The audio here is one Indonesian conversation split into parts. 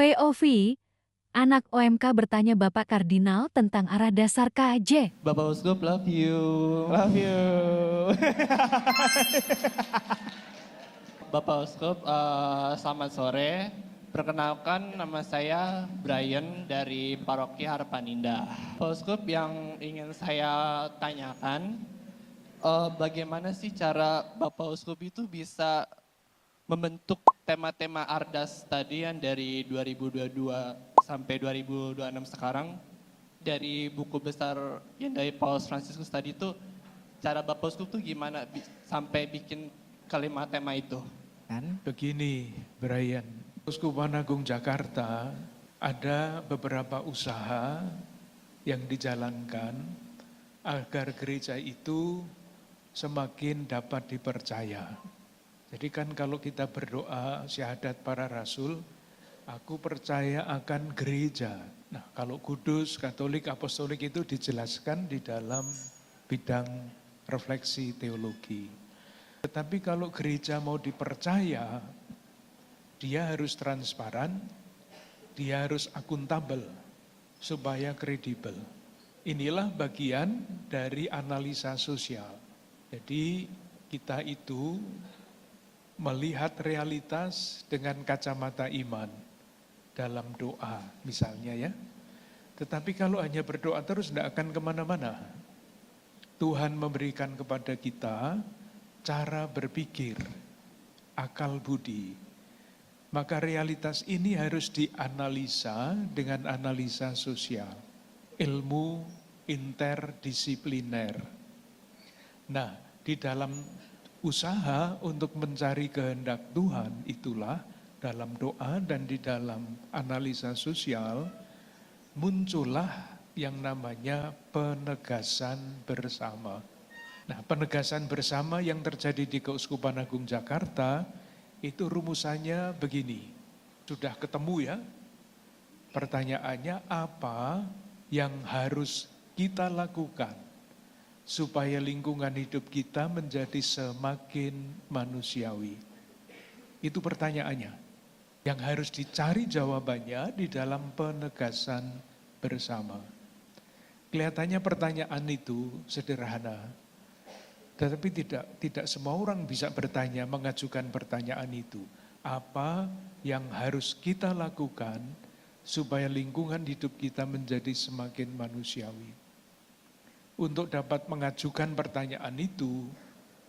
POV, anak OMK bertanya Bapak Kardinal tentang arah dasar KJ. Bapak Uskup, love you. Love you. Bapak Uskup, selamat sore. Perkenalkan, nama saya Brian dari Paroki Harapan Indah. Bapak Uskup, yang ingin saya tanyakan, bagaimana sih cara Bapak Uskup itu bisa membentuk tema-tema Ardas tadi yang dari 2022 sampai 2026 sekarang, dari buku besar yang dari Paus Fransiskus tadi itu, cara Bapak Uskup tuh gimana sampai bikin kalimat tema itu? Kan? Begini, Brian, Uskupan Agung Jakarta ada beberapa usaha yang dijalankan agar gereja itu semakin dapat dipercaya. Jadi kan kalau kita berdoa syahadat para rasul, aku percaya akan gereja. Nah, kalau kudus, katolik, apostolik itu dijelaskan di dalam bidang refleksi teologi. Tetapi kalau gereja mau dipercaya, dia harus transparan, dia harus akuntabel, supaya kredibel. Inilah bagian dari analisa sosial. Jadi kita itu melihat realitas dengan kacamata iman dalam doa misalnya ya. Tetapi kalau hanya berdoa terus tidak akan kemana-mana. Tuhan memberikan kepada kita cara berpikir, akal budi. Maka realitas ini harus dianalisa dengan analisa sosial. Ilmu interdisipliner. Nah, di dalam usaha untuk mencari kehendak Tuhan itulah dalam doa dan di dalam analisa sosial muncullah yang namanya penegasan bersama. Nah, penegasan bersama yang terjadi di Keuskupan Agung Jakarta itu rumusannya begini. Sudah ketemu ya? Pertanyaannya apa yang harus kita lakukan supaya lingkungan hidup kita menjadi semakin manusiawi. Itu pertanyaannya. Yang harus dicari jawabannya di dalam penegasan bersama. Kelihatannya pertanyaan itu sederhana. Tetapi tidak semua orang bisa bertanya, mengajukan pertanyaan itu. Apa yang harus kita lakukan supaya lingkungan hidup kita menjadi semakin manusiawi? Untuk dapat mengajukan pertanyaan itu,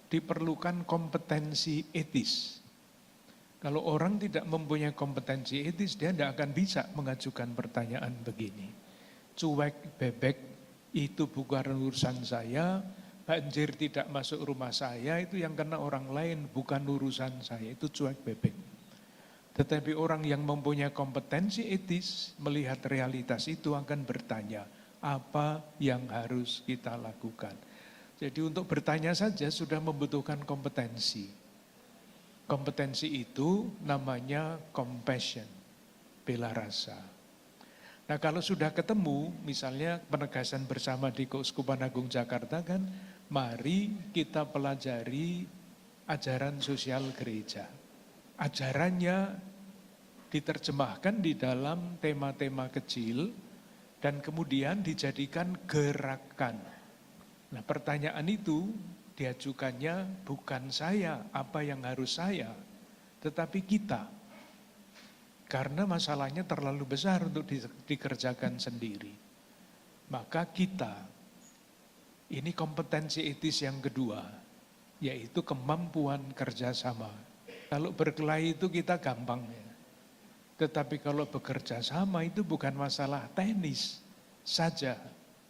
diperlukan kompetensi etis. Kalau orang tidak mempunyai kompetensi etis, dia tidak akan bisa mengajukan pertanyaan begini. Cuek bebek itu bukan urusan saya, banjir tidak masuk rumah saya, itu yang kena orang lain, bukan urusan saya, itu cuek bebek. Tetapi orang yang mempunyai kompetensi etis, melihat realitas itu akan bertanya, apa yang harus kita lakukan. Jadi untuk bertanya saja sudah membutuhkan kompetensi. Kompetensi itu namanya compassion, bela rasa. Nah kalau sudah ketemu, misalnya penegasan bersama di Keuskupan Agung Jakarta kan, mari kita pelajari ajaran sosial gereja. Ajarannya diterjemahkan di dalam tema-tema kecil, dan kemudian dijadikan gerakan. Nah pertanyaan itu diajukannya bukan saya, apa yang harus saya, tetapi kita. Karena masalahnya terlalu besar untuk dikerjakan sendiri. Maka kita, ini kompetensi etis yang kedua, yaitu kemampuan kerjasama. Kalau berkelahi itu kita gampang ya. Tetapi kalau bekerja sama itu bukan masalah teknis saja.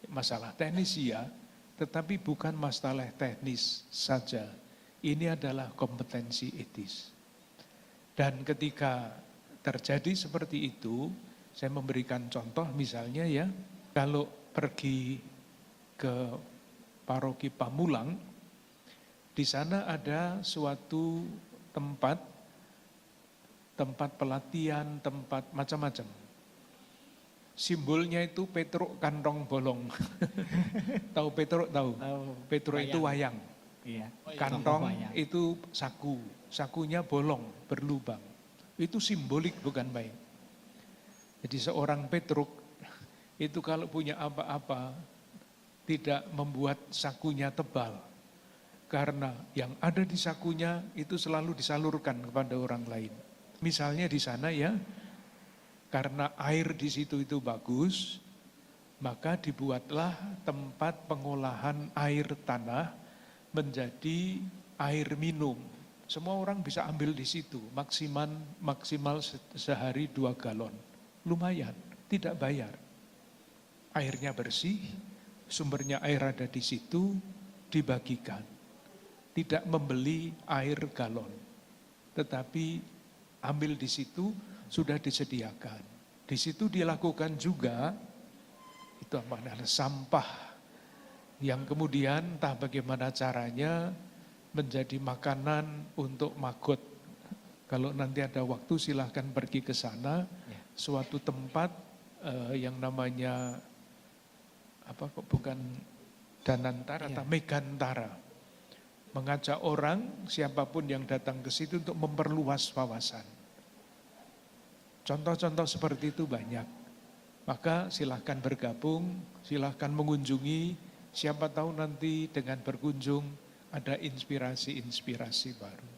Masalah teknis ya, tetapi bukan masalah teknis saja. Ini adalah kompetensi etis. Dan ketika terjadi seperti itu, saya memberikan contoh misalnya ya, kalau pergi ke Paroki Pamulang, di sana ada suatu tempat pelatihan, tempat macam-macam. Simbolnya itu Petruk kantong bolong. Tahu Petruk tahu? Petruk itu wayang. Iya. Kantong itu saku, sakunya bolong, berlubang. Itu simbolik bukan baik. Jadi seorang Petruk itu kalau punya apa-apa tidak membuat sakunya tebal. Karena yang ada di sakunya itu selalu disalurkan kepada orang lain. Misalnya di sana ya, karena air di situ itu bagus, maka dibuatlah tempat pengolahan air tanah menjadi air minum. Semua orang bisa ambil di situ, maksimal sehari 2 galon. Lumayan, tidak bayar. Airnya bersih, sumbernya air ada di situ, dibagikan. Tidak membeli air galon, tetapi ambil di situ sudah disediakan. Di situ dilakukan juga itu adalah sampah yang kemudian entah bagaimana caranya menjadi makanan untuk magot. Kalau nanti ada waktu silahkan pergi ke sana, suatu tempat yang namanya bukan Danantara atau Megantara. Mengajak orang siapapun yang datang ke situ untuk memperluas wawasan. Contoh-contoh seperti itu banyak. Maka silahkan bergabung, silahkan mengunjungi, siapa tahu nanti dengan berkunjung ada inspirasi-inspirasi baru.